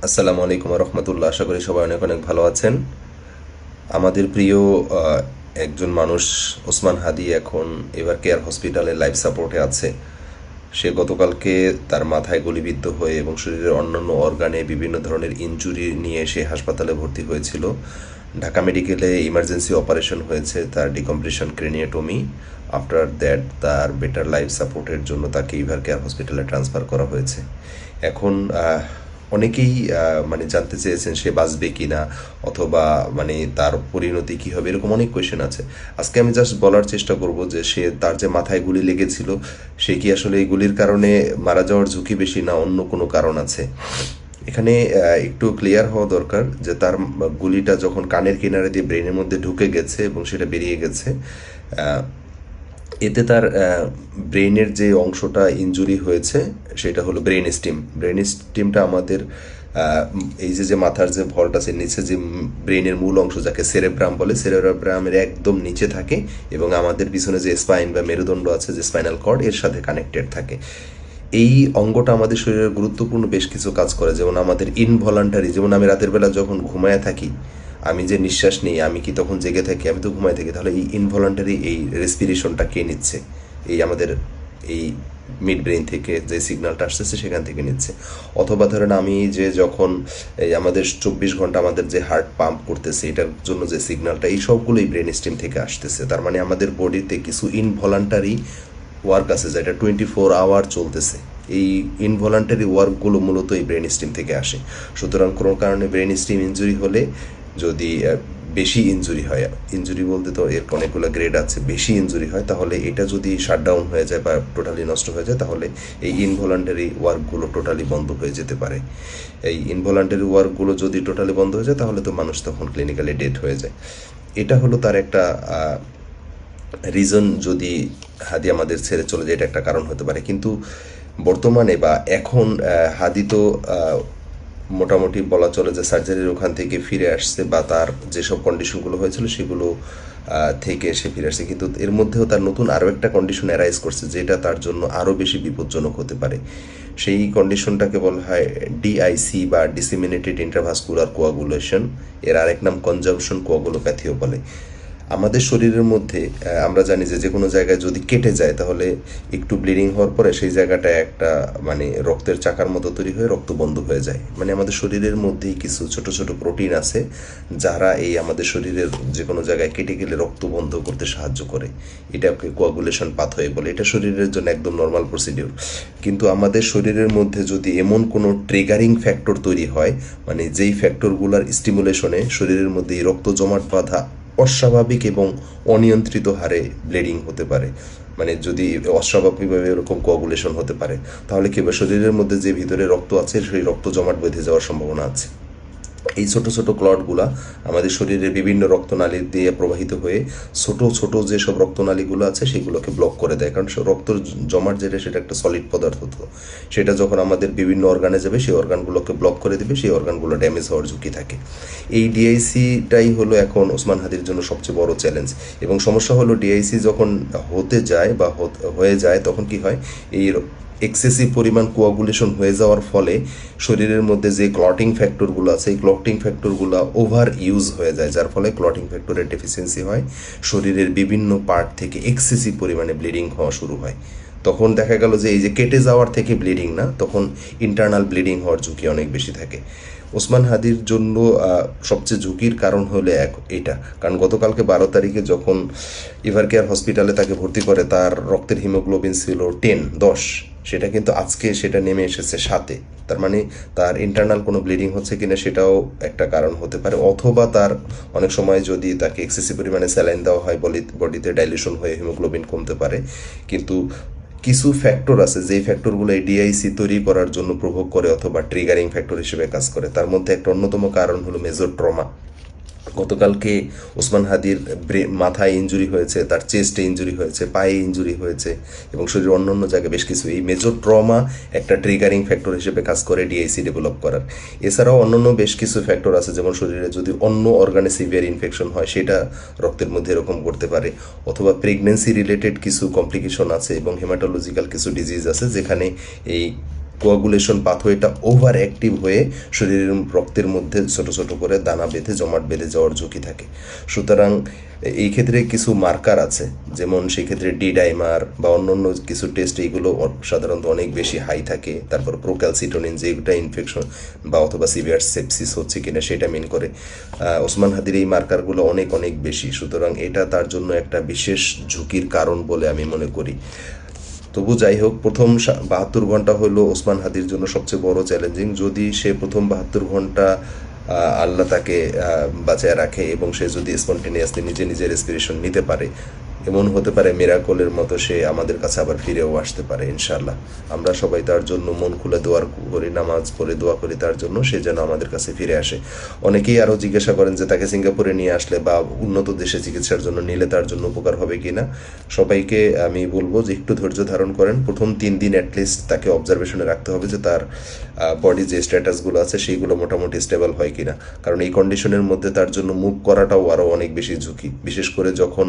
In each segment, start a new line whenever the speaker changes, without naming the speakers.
আসসালামু আলাইকুম রহমতুল্লাহ। আশা করি সবাই অনেক অনেক ভালো আছেন। আমাদের প্রিয় একজন মানুষ ওসমান হাদি এখন এভার কেয়ার হসপিটালে লাইফ সাপোর্টে আছে। সে গতকালকে তার মাথায় গুলিবিদ্ধ হয়ে এবং শরীরের অন্যান্য অর্গানে বিভিন্ন ধরনের ইনজুরি নিয়ে সে হাসপাতালে ভর্তি হয়েছিল। ঢাকা মেডিকেলে ইমার্জেন্সি অপারেশন হয়েছে, তার ডিকম্প্রেশন ক্রেনিওটমি। আফটার দ্যাট তার বেটার লাইফ সাপোর্টের জন্য তাকে ইভার কেয়ার হসপিটালে ট্রান্সফার করা হয়েছে। এখন অনেকেই মানে জানতে চেয়েছেন সে বাঁচবে কি না, অথবা মানে তার পরিণতি কী হবে, এরকম অনেক কোয়েশ্চেন আছে। আজকে আমি জাস্ট বলার চেষ্টা করব যে তার যে মাথায় গুলি লেগেছিল, সে কি আসলে এই গুলির কারণে মারা যাওয়ার ঝুঁকি বেশি, না অন্য কোনো কারণ আছে। এখানে একটু ক্লিয়ার হওয়া দরকার যে তার গুলিটা যখন কানের কিনারে দিয়ে ব্রেনের মধ্যে ঢুকে গেছে এবং সেটা বেরিয়ে গেছে, এতে তার ব্রেনের যে অংশটা ইনজুরি হয়েছে সেটা হলো ব্রেন স্টিম। ব্রেন স্টিমটা আমাদের এই যে মাথার যে ভল্ট আছে নিচে, যে ব্রেনের মূল অংশ যাকে সেরেব্রাম বলে, সেরেব্রামের একদম নিচে থাকে এবং আমাদের পিছনে যে স্পাইন বা মেরুদণ্ড আছে, যে স্পাইনাল কর্ড, এর সাথে কানেক্টেড থাকে। এই অঙ্গটা আমাদের শরীরের গুরুত্বপূর্ণ বেশ কিছু কাজ করে, যেমন আমাদের ইনভলান্টারি, যেমন আমি রাতের বেলা যখন ঘুমায় থাকি, আমি যে নিঃশ্বাস নিই, আমি কি তখন জেগে থাকি? আমি তো ঘুমায় থাকি। তাহলে এই ইনভলান্টারি এই রেসপিরেশনটা কে নিচ্ছে? এই আমাদের এই মিড ব্রেন থেকে যে সিগন্যালটা আসতেছে সেখান থেকে নিচ্ছে। অথবা ধরেন আমি যে যখন এই আমাদের 24 ঘন্টা আমাদের যে হার্ট পাম্প করতেছে, এটার জন্য যে সিগন্যালটা, এই সবগুলোই ব্রেন স্টিম থেকে আসতেছে। তার মানে আমাদের বডিতে কিছু ইনভলান্টারি ওয়ার্ক আছে যেটা 24 আওয়ার চলতেছে। এই ইনভলান্টারি ওয়ার্কগুলো মূলত এই ব্রেন স্টিম থেকে আসে। সুতরাং কোনো কারণে ব্রেন স্টিম ইনজুরি হলে, যদি বেশি ইনজুরি হয়, ইনজুরি বলতে তো এর অনেকগুলো গ্রেড আছে, বেশি ইনজুরি হয়, তাহলে এটা যদি শাটডাউন হয়ে যায় বা টোটালি নষ্ট হয়ে যায়, তাহলে এই ইনভলান্টারি ওয়ার্কগুলো টোটালি বন্ধ হয়ে যেতে পারে। এই ইনভলান্টারি ওয়ার্কগুলো যদি টোটালি বন্ধ হয়ে যায়, তাহলে তো মানুষ তখন ক্লিনিক্যালি ডেড হয়ে যায়। এটা হলো তার একটা রিজন। যদি হাদি আমাদের ছেড়ে চলে যায়, এটা একটা কারণ হতে পারে। কিন্তু বর্তমানে বা এখন হাদি তো মোটামুটি বলা চলে যে সার্জারির ওখান থেকে ফিরে আসছে, বা তার যেসব কন্ডিশনগুলো হয়েছিল সেগুলো থেকে সে ফিরে আসছে। কিন্তু এর মধ্যেও তার নতুন আরও একটা কন্ডিশন অ্যারাইজ করছে, যেটা তার জন্য আরও বেশি বিপজ্জনক হতে পারে। সেই কন্ডিশনটাকে বলা হয় ডিআইসি বা ডিসিমিনেটেড ইন্ট্রাভাস্কুলার কোয়াগুলেশন। এর আরেক নাম কনজাংশন কোয়াগুলোপ্যাথিও বলে। আমাদের শরীরের মধ্যে আমরা জানি যে কোনো জায়গায় যদি কেটে যায়, তাহলে একটু ব্লিডিং হওয়ার পরে সেই জায়গাটায় একটা মানে রক্তের চাকার মতো তৈরি হয়ে রক্ত বন্ধ হয়ে যায়। মানে আমাদের শরীরের মধ্যেই কিছু ছোট ছোট প্রোটিন আছে যারা এই আমাদের শরীরের যে কোনো জায়গায় কেটে গেলে রক্ত বন্ধ করতে সাহায্য করে। এটাকে কোয়াগুলেশন পাথওয়ে বলে। এটা শরীরের জন্য একদম নর্মাল প্রসিডিউর। কিন্তু আমাদের শরীরের মধ্যে যদি এমন কোনো ট্রিগারিং ফ্যাক্টর তৈরি হয়, মানে যেই ফ্যাক্টরগুলোর স্টিমুলেশনে শরীরের মধ্যে এই রক্ত জমাট বাঁধা অস্বাভাবিক এবং অনিয়ন্ত্রিত হারে ব্লিডিং হতে পারে, মানে যদি অস্বাভাবিকভাবে এরকম কোয়াগুলেশন হতে পারে, তাহলে কি হবে, শরীরের মধ্যে যে ভিতরে রক্ত আছে সেই রক্ত জমাট বেঁধে যাওয়ার সম্ভাবনা আছে। এই ছোট ছোট ক্লটগুলা আমাদের শরীরের বিভিন্ন রক্তনালী দিয়ে প্রবাহিত হয়ে ছোট ছোট যেসব রক্তনালীগুলো আছে সেগুলোকে ব্লক করে দেয়। কারণ রক্ত জমাট যেটা, সেটা একটা সলিড পদার্থ, তো সেটা যখন আমাদের বিভিন্ন অর্গানে যাবে, সেই অর্গানগুলোকে ব্লক করে দেবে, সেই অর্গানগুলো ড্যামেজ হওয়ার ঝুঁকি থাকে। এই ডিআইসিটাই হলো এখন ওসমান হাদির জন্য সবচেয়ে বড় চ্যালেঞ্জ। এবং সমস্যা হলো, ডিআইসি যখন হতে যায় বা হয়ে যায়, তখন কি হয়, এই এক্সেসিভ পরিমাণ কোয়াগুলেশন হয়ে যাওয়ার ফলে শরীরের মধ্যে যে ক্লটিং ফ্যাক্টরগুলো আছে, এই ক্লটিং ফ্যাক্টরগুলো ওভার ইউজ হয়ে যায়, যার ফলে ক্লটিং ফ্যাক্টরের ডেফিসিয়েন্সি হয়, শরীরের বিভিন্ন পার্ট থেকে এক্সেসিভ পরিমাণে ব্লিডিং হওয়া শুরু হয়। তখন দেখা গেল যে এই যে কেটে যাওয়ার থেকে ব্লিডিং না, তখন ইন্টারনাল ব্লিডিং হওয়ার ঝুঁকি অনেক বেশি থাকে। ওসমান হাদির জন্য সবচেয়ে ঝুঁকির কারণ হলো এটা। কারণ গতকালকে 12 তারিখে যখন ইভার কেয়ার হসপিটালে তাকে ভর্তি করে, তার রক্তের হিমোগ্লোবিন ছিল 10, সেটা কিন্তু আজকে সেটা নেমে এসেছে 7-এ। তার মানে তার ইন্টারনাল কোনো ব্লিডিং হচ্ছে কিনা সেটাও একটা কারণ হতে পারে। অথবা তার অনেক সময় যদি তাকে এক্সেসিভ পরিমাণে স্যালাইন দেওয়া হয়, বডিতে ডাইলিউশন হয়ে হিমোগ্লোবিন কমতে পারে। কিন্তু কিছু ফ্যাক্টর আছে যেই ফ্যাক্টরগুলো এই ডিআইসি তৈরি করার জন্য প্রভোগ করে অথবা ট্রিগারিং ফ্যাক্টর হিসেবে কাজ করে। তার মধ্যে একটা অন্যতম কারণ হলো মেজর ট্রমা। গতকালকে ওসমান হাদির মাথায় ইঞ্জুরি হয়েছে, তার চেস্টে ইঞ্জুরি হয়েছে, পায়ে ইঞ্জুরি হয়েছে এবং শরীরের অন্য অন্য জায়গায় বেশ কিছু। এই মেজর ট্রমা একটা ট্রিগারিং ফ্যাক্টর হিসেবে কাজ করে ডিআইসি ডেভেলপ করার। এছাড়াও অন্যান্য বেশ কিছু ফ্যাক্টর আছে, যেমন শরীরে যদি অন্য অর্গানে সিভিয়ার ইনফেকশন হয়, সেটা রক্তের মধ্যে এরকম করতে পারে। অথবা প্রেগনেন্সি রিলেটেড কিছু কমপ্লিকেশন আছে এবং হেমাটোলজিক্যাল কিছু ডিজিজ আছে, যেখানে এই কোয়াগুলেশন পাথওয়েটা ওভার অ্যাক্টিভ হয়ে শরীরের রক্তের মধ্যে ছোট ছোট করে দানা বেঁধে জমাট বেঁধে যাওয়ার ঝুঁকি থাকে। সুতরাং এই ক্ষেত্রে কিছু মার্কার আছে, যেমন সেই ক্ষেত্রে ডি ডাইমার বা অন্যান্য কিছু টেস্ট, এইগুলো সাধারণত অনেক বেশি হাই থাকে। তারপর প্রোক্যালসিটোনিন, যেটা ইনফেকশন বা অথবা সিভিয়ার সেপসিস হচ্ছে কিনা সেটা মিন করে। ওসমান হাদির এই মার্কারগুলো অনেক অনেক বেশি, সুতরাং এটা তার জন্য একটা বিশেষ ঝুঁকির কারণ বলে আমি মনে করি। তবু যাই হোক, প্রথম 72 ঘন্টা হলো ওসমান হাদির জন্য সবচেয়ে বড় চ্যালেঞ্জিং। যদি সে প্রথম 72 ঘন্টা আল্লাহ তাকে বাঁচায় রাখে এবং সে যদি স্পন্টেনিয়াসলি নিজে নিজে রেসপিরেশন নিতে পারে, এমন হতে পারে মিরাকলের মতো সে আমাদের কাছে আবার ফিরেও আসতে পারে ইনশাল্লাহ। আমরা সবাই তার জন্য মন খুলে দোয়া করি, নামাজ পড়ে দোয়া করি তার জন্য, সে যেন আমাদের কাছে ফিরে আসে। অনেকেই আরও জিজ্ঞাসা করেন যে তাকে সিঙ্গাপুরে নিয়ে আসলে বা উন্নত দেশে চিকিৎসার জন্য নিলে তার জন্য উপকার হবে কি না। সবাইকে আমি বলবো যে একটু ধৈর্য ধারণ করেন। প্রথম 3 দিন অ্যাটলিস্ট তাকে অবজারভেশনে রাখতে হবে যে তার বডি যে স্ট্যাটাসগুলো আছে সেইগুলো মোটামুটি স্টেবল হয় কিনা, কারণ এই কন্ডিশনের মধ্যে তার জন্য মুভ করাটাও আরও অনেক বেশি ঝুঁকি, বিশেষ করে যখন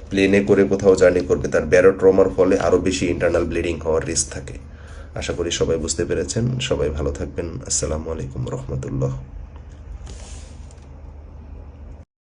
প্লেনে করে কোথাও জার্নি করবে, তার ব্যারোট্রমার ফলে আরও বেশি ইন্টারনাল ব্লিডিং হওয়ার রিস্ক থাকে। আশা করি সবাই বুঝতে পেরেছেন। সবাই ভালো থাকবেন। আসসালামু আলাইকুম রহমতুল্লাহ।